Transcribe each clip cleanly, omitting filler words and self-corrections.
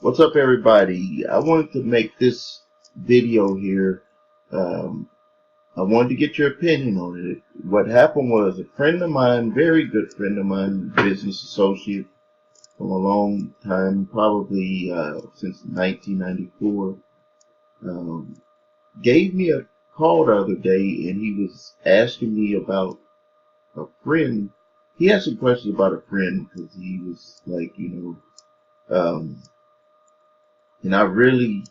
What's up, everybody? I wanted to make this video here. Um, I wanted to get your opinion on it. What happened was a friend of mine, very good friend of mine, business associate from a long time, probably since 1994, um, gave me a call the other day, and he was asking me about a friend. He had some questions about a friend because he was like, um, and I really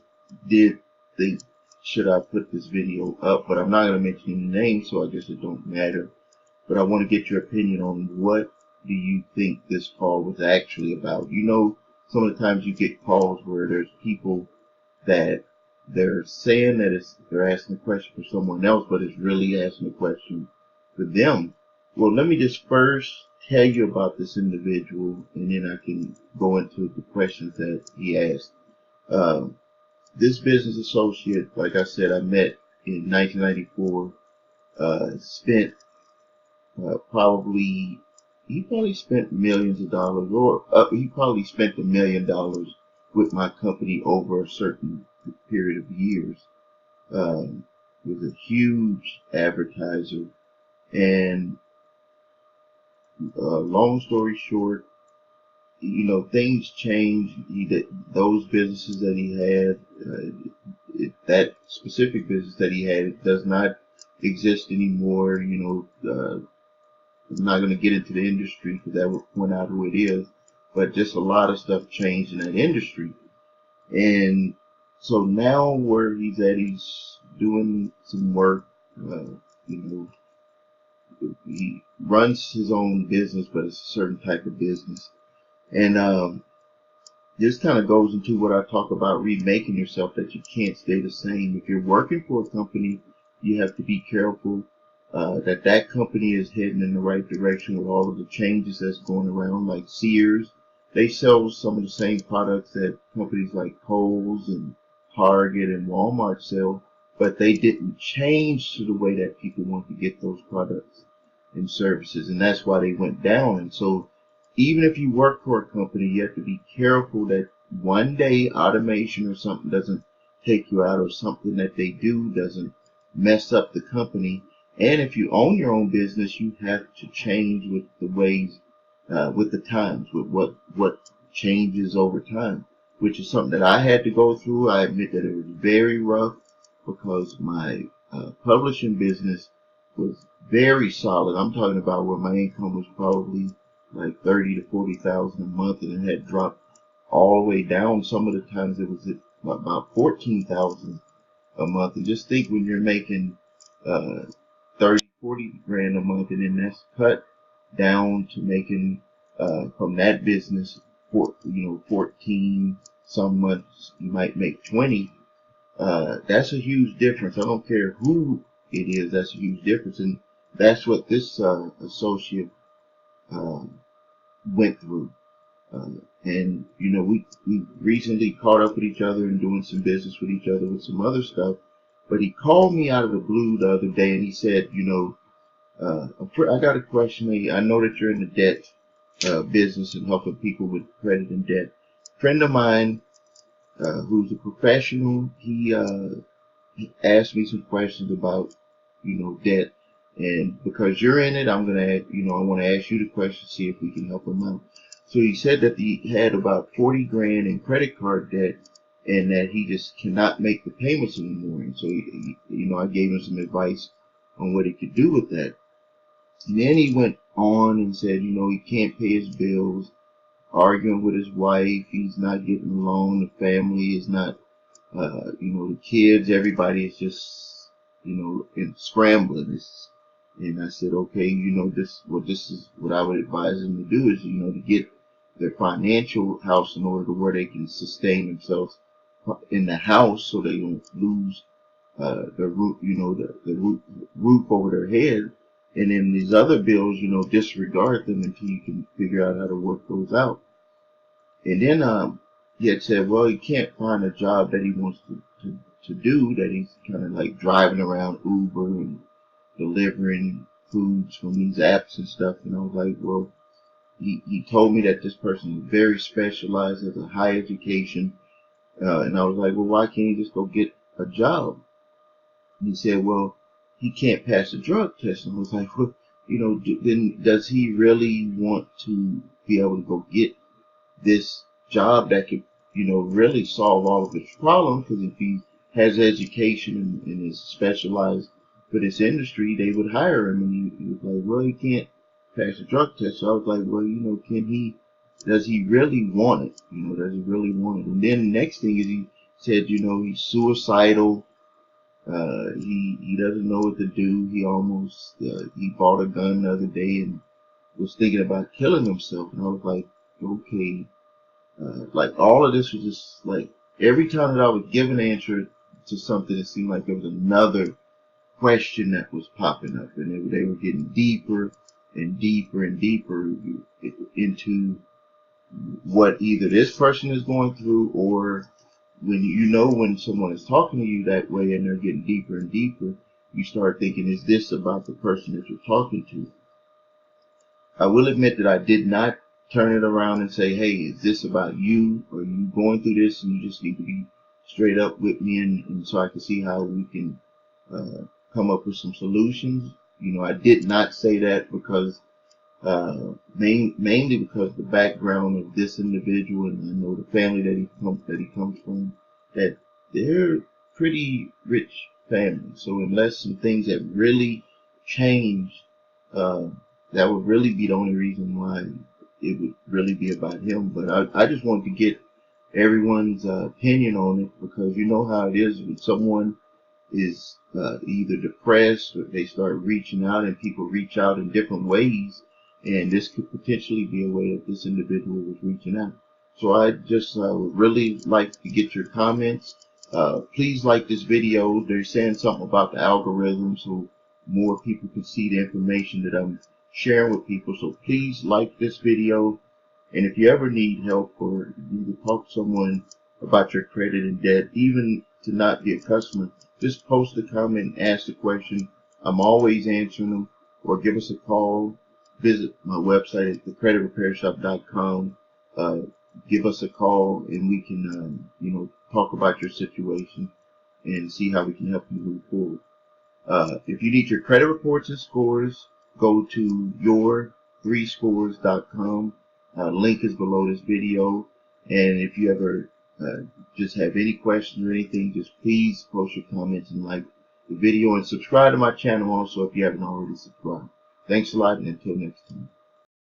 did think, should I put this video up, but I'm not going to mention any names, so I guess it don't matter. But I want to get your opinion on what do you think this call was actually about. Some of the times you get calls where there's people that they're saying that they're asking a question for someone else, but it's really asking a question for them. Well, let me just first tell you about this individual, and then I can go into the questions that he asked. Um, this business associate, like I said, I met in 1994. Spent probably he probably spent millions of dollars, or he probably spent $1 million with my company over a certain period of years. Um, he was a huge advertiser, and long story short, things changed. Those businesses that he had, that specific business that he had, it does not exist anymore. I'm not going to get into the industry because that would point out who it is, but just a lot of stuff changed in that industry. And so now where he's at, he's doing some work. You know, he runs his own business, but it's a certain type of business. And this kind of goes into what I talk about remaking yourself, that you can't stay the same. If you're working for a company, you have to be careful that company is heading in the right direction with all of the changes that's going around. Like Sears, they sell some of the same products that companies like Kohl's and Target and Walmart sell, but they didn't change to the way that people want to get those products and services, and that's why they went down. And so even if you work for a company, you have to be careful that one day automation or something doesn't take you out, or something that they do doesn't mess up the company. And if you own your own business, you have to change with the ways, with the times, with what changes over time, which is something that I had to go through. I admit that it was very rough because my publishing business was very solid. I'm talking about where my income was probably like 30 to 40,000 a month, and it had dropped all the way down. Some of the times it was at about 14,000 a month. And just think, when you're making 30, 40 grand a month, and then that's cut down to making from that business, 14. Some months you might make 20. That's a huge difference. I don't care who it is. That's a huge difference, and that's what this associate uh, went through. And we recently caught up with each other and doing some business with each other with some other stuff. But he called me out of the blue the other day, and he said, I got a question. I know that you're in the debt business and helping people with credit and debt. A friend of mine who's a professional, he asked me some questions about debt. And because you're in it, I want to ask you the question, see if we can help him out. So he said that he had about 40 grand in credit card debt, and that he just cannot make the payments anymore. And so I gave him some advice on what he could do with that. And then he went on and said, he can't pay his bills, arguing with his wife. He's not getting along. The family is not, the kids, everybody is just, in scrambling. And I said, okay, this is what I would advise them to do, is, to get their financial house in order to where they can sustain themselves in the house, so they don't lose the roof, roof over their head. And then these other bills, disregard them until you can figure out how to work those out. And then he had said, well, he can't find a job that he wants to do, that he's kind of like driving around Uber and delivering foods from these apps and stuff. And I was like, well, he told me that this person is very specialized, has a high education, And I was like, well, why can't he just go get a job? And he said, well, he can't pass a drug test. And I was like, well, then does he really want to be able to go get this job that could, really solve all of his problems? Because if he has education and is specialized for this industry, they would hire him. And he was like, well, he can't pass a drug test. So I was like, well, does he really want it? Does he really want it? And then the next thing is he said, he's suicidal. He doesn't know what to do. He bought a gun the other day and was thinking about killing himself. And I was like, okay. Like all of this was just like every time that I would give an answer to something, it seemed like there was another question that was popping up, and they were getting deeper and deeper and deeper into what either this person is going through, or when someone is talking to you that way and they're getting deeper and deeper, you start thinking, is this about the person that you're talking to? I will admit that I did not turn it around and say, hey, is this about you? Or are you going through this and you just need to be straight up with me, and so I can see how we can come up with some solutions? I did not say that because mainly because the background of this individual, and I know the family that he comes from, that they're pretty rich family. So unless some things have really changed, that would really be the only reason why it would really be about him. But I just wanted to get everyone's opinion on it, because you know how it is when someone is either depressed or they start reaching out, and people reach out in different ways, and this could potentially be a way that this individual was reaching out. So I just would really like to get your comments. Please like this video. They're saying something about the algorithm, so more people can see the information that I'm sharing with people. So please like this video, and if you ever need help or need to talk to someone about your credit and debt, even to not be a customer, just post a comment and ask the question. I'm always answering them. Or give us a call. Visit my website at thecreditrepairshop.com. Give us a call and we can talk about your situation and see how we can help you move forward. If you need your credit reports and scores, go to your3scores.com. Link is below this video. And if you ever just have any questions or anything, just please post your comments and like the video, and subscribe to my channel also if you haven't already subscribed. Thanks a lot, and until next time.